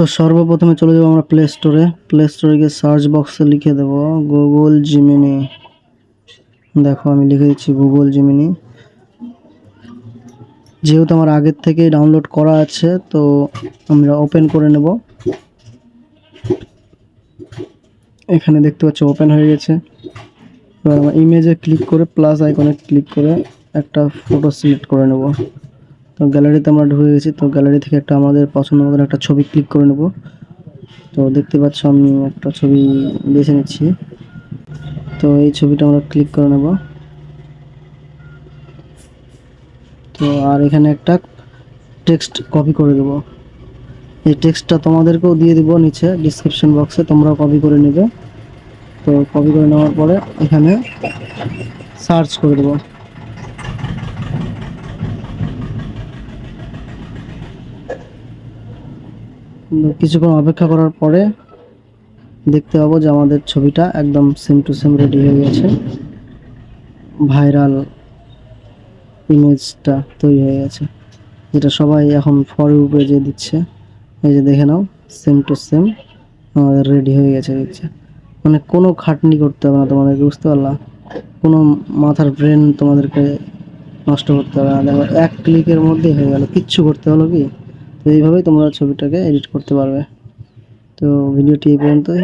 তো সর্বপ্রথমে চলে যাব আমরা প্লে স্টোরে গিয়ে সার্চ বক্সে লিখে দেব গুগল জিমিনি। দেখো আমি লিখে দিচ্ছি গুগল জিমিনি। যেহেতু আমার আগের থেকেই ডাউনলোড করা আছে তো আমরা ওপেন করে নেব। এখানে দেখতে পাচ্ছ ওপেন হয়ে গেছে। এবার আমরা ইমেজে ক্লিক করে প্লাস আইকনে ক্লিক করে একটা ফটো সিলেক্ট করে নেব। তো গ্যালারিতে আমরা ঢুকে গেছি। তো গ্যালারি থেকে একটা আমাদের পছন্দ মতো একটা ছবি ক্লিক করে নেব। তো দেখতে পাচ্ছ আমি একটা ছবি বেছে নিচ্ছি। তো এই ছবিটা আমরা ক্লিক করে নেব। তো আর এখানে একটা টেক্সট কপি করে দেব। এই টেক্সটটা তোমাদেরকেও দিয়ে দিব নিচে ডিসক্রিপশন বক্সে, তোমরাও কপি করে নেবে। তো কপি করে নেওয়ার পরে এখানে সার্চ করে দেব। কিছুক্ষণ অপেক্ষা করার পরে দেখতে পাবো যে আমাদের ছবিটা একদম সেম টু সেম রেডি হয়ে গেছে। ভাইরাল ইমেজটা তৈরি হয়ে গেছে, যেটা সবাই এখন ফর ইউ পেজে দিচ্ছে। এই যে দেখে নাও, সেম টু সেম আমাদের রেডি হয়ে গেছে। দেখছে মানে কোনো খাটনি করতে হবে না তোমাদেরকে, বুঝতে পারলা? কোনো মাথার ব্রেন তোমাদেরকে নষ্ট করতে হবে না। দেখো এক ক্লিকের মধ্যেই হয়ে গেল, কিচ্ছু করতে হলো কি। তো এইভাবেই তোমরা ছবিটাকে এডিট করতে পারবে। তো ভিডিওটি এই পর্যন্তই।